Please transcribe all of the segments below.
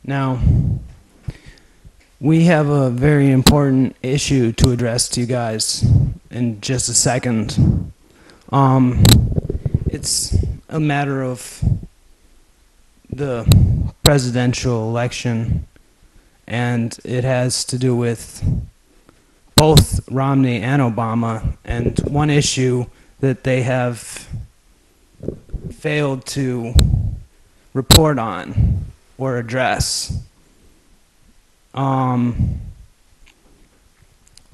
Now, we have a very important issue to address to you guys in just a second. It's a matter of the presidential election, and it has to do with both Romney and Obama, and one issue that they have failed to report on or address. The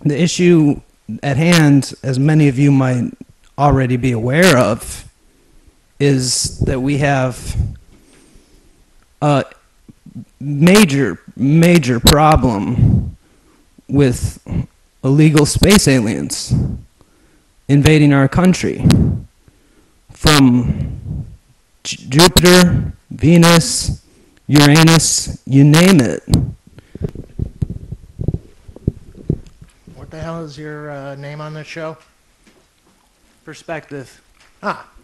issue at hand, as many of you might already be aware of, is that we have a major problem with illegal space aliens invading our country from Jupiter, Venus, Uranus, you name it. What the hell is your name on this show? Perspective.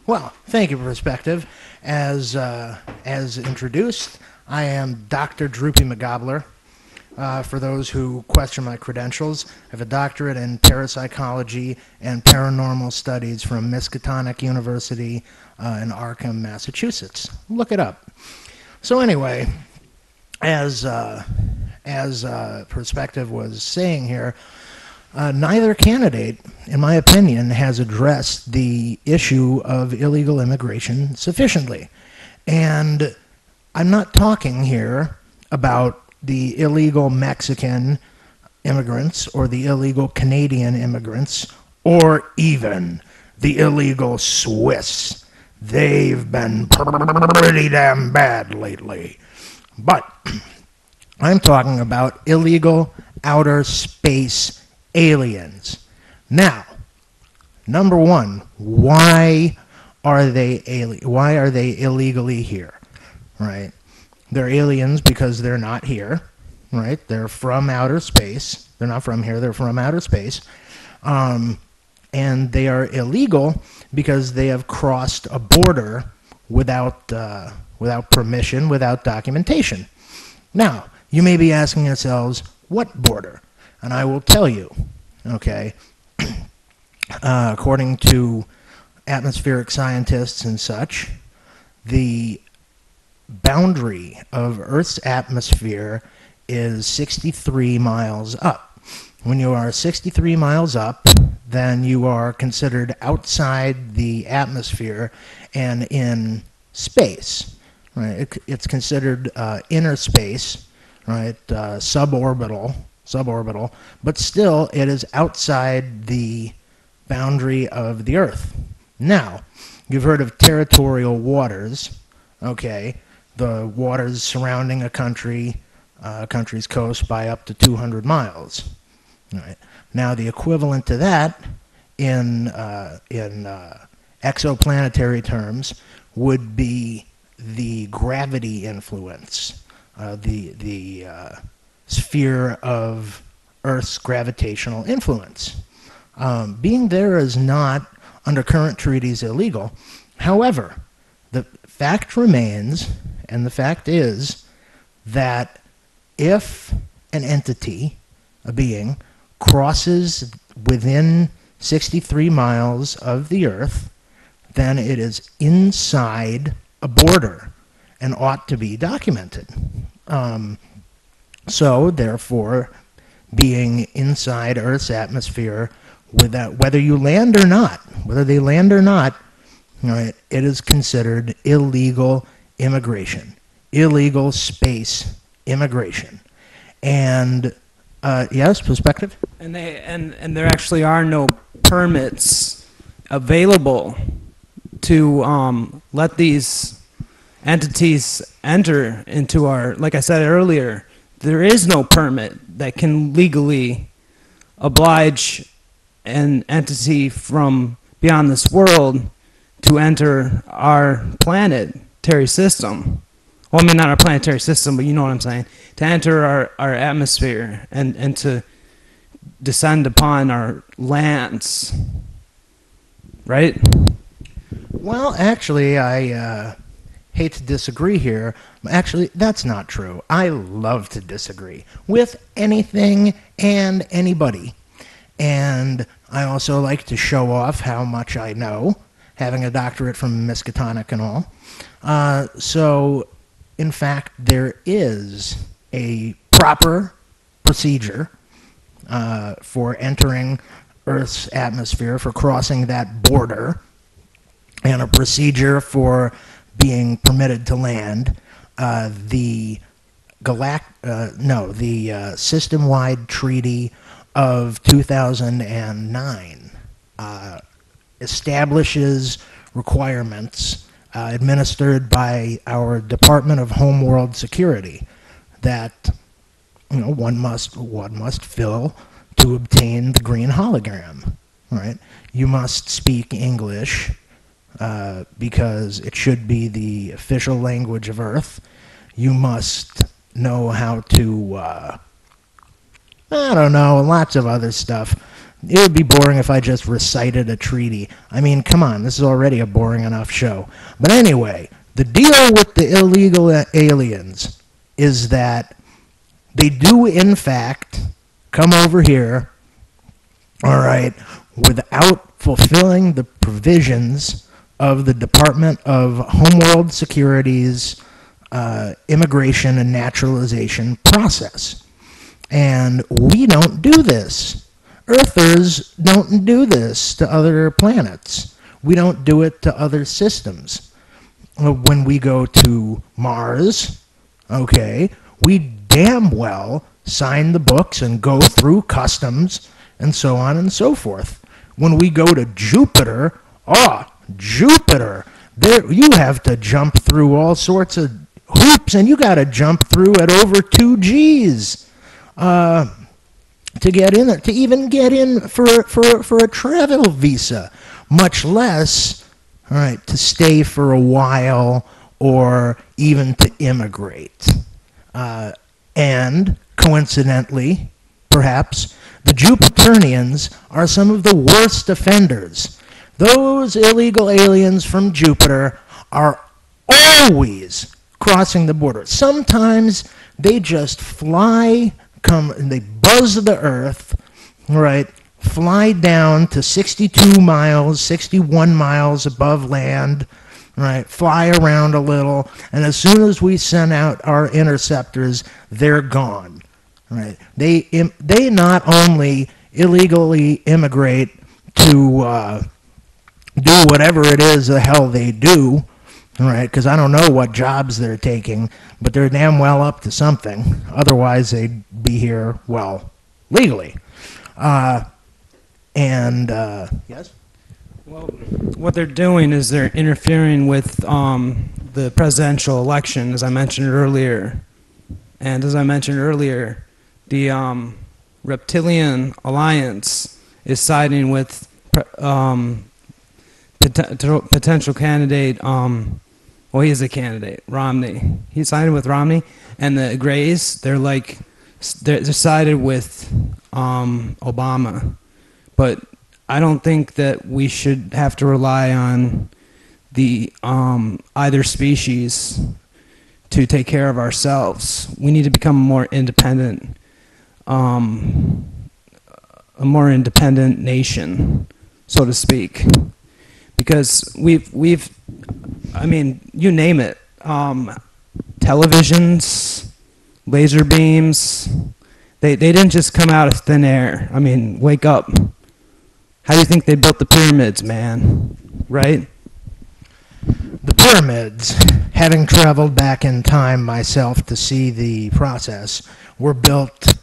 Well, thank you, Perspective. As introduced, I am Dr. Droopy McGobbler. For those who question my credentials, I have a doctorate in parapsychology and paranormal studies from Miskatonic University in Arkham, Massachusetts. Look it up. So anyway, as Perspective was saying here, neither candidate, in my opinion, has addressed the issue of illegal immigration sufficiently. And I'm not talking here about the illegal Mexican immigrants or the illegal Canadian immigrants or even the illegal Swiss. They've been pretty damn bad lately. But I'm talking about illegal outer space aliens. Now, number one, why are they illegally here? Right? They're aliens because they're not here, right? They're from outer space. They're not from here. They're from outer space. And they are illegal because they have crossed a border without permission, without documentation. Now, you may be asking yourselves, what border? And I will tell you, okay, according to atmospheric scientists and such, the boundary of Earth's atmosphere is 63 miles up. When you are 63 miles up, then you are considered outside the atmosphere and in space. Right? It's considered inner space, right? Suborbital, but still it is outside the boundary of the Earth. Now, you've heard of territorial waters, okay? The waters surrounding a country's coast by up to 200 miles. All right. Now, the equivalent to that in exoplanetary terms would be the gravity influence, the sphere of Earth's gravitational influence. Being there is not, under current treaties, illegal. However, the fact remains, and the fact is, that if an entity, a being, crosses within 63 miles of the Earth, then it is inside a border and ought to be documented. So, therefore, being inside Earth's atmosphere, whether you land or not, whether they land or not, right, it is considered illegal immigration, illegal space immigration. And yes, Perspective? And there actually are no permits available to let these entities enter into our, like I said earlier, there is no permit that can legally oblige an entity from beyond this world to enter our planetary system. Well, I mean, not our planetary system, but you know what I'm saying. To enter our atmosphere and to descend upon our lands. Right? Well, actually, I hate to disagree here. Actually, that's not true. I love to disagree with anything and anybody. And I also like to show off how much I know, having a doctorate from Miskatonic and all. So, in fact, there is a proper procedure for entering Earth's atmosphere, for crossing that border, and a procedure for being permitted to land. The System-Wide Treaty of 2009 establishes requirements administered by our Department of Homeworld Security that one must fill to obtain the green hologram. Right? You must speak English because it should be the official language of Earth. You must know how to, I don't know, lots of other stuff. It would be boring if I just recited a treaty. I mean, come on, this is already a boring enough show. But anyway, the deal with the illegal aliens is that they do, in fact, come over here, all right, without fulfilling the provisions of the Department of Homeworld Security's immigration and naturalization process. And we don't do this. Earthers don't do this to other planets. We don't do it to other systems. When we go to Mars, okay, we damn well sign the books and go through customs and so on and so forth. When we go to Jupiter, Jupiter, there you have to jump through all sorts of hoops, and you got to jump through at over 2 G's to get in there, to even get in for a travel visa, much less, all right, to stay for a while or even to immigrate. And coincidentally, perhaps, the Jupiterians are some of the worst offenders. Those illegal aliens from Jupiter are always crossing the border. Sometimes they just fly, and they buzz the Earth, right? Fly down to 62 miles, 61 miles above land, right? Fly around a little, and as soon as we send out our interceptors, they're gone, right? They not only illegally immigrate to do whatever it is the hell they do, right? Because I don't know what jobs they're taking, but they're damn well up to something. Otherwise, they'd be here, well, legally. Yes? Well, what they're doing is they're interfering with the presidential election, as I mentioned earlier. And as I mentioned earlier, the Reptilian Alliance is siding with potential candidate, well, he is a candidate, Romney. He's sided with Romney, and the Greys, they're sided with Obama. But I don't think that we should have to rely on the either species to take care of ourselves. We need to become more independent, a more independent nation, so to speak. Because we've, I mean, you name it, televisions, laser beams, they didn't just come out of thin air. I mean, wake up. How do you think they built the pyramids, man? Right? The pyramids, having traveled back in time myself to see the process, were built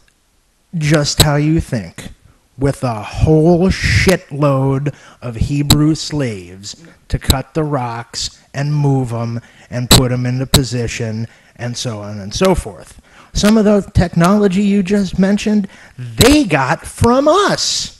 just how you think, with a whole shitload of Hebrew slaves to cut the rocks and move them and put them into position and so on and so forth. Some of the technology you just mentioned, they got from us.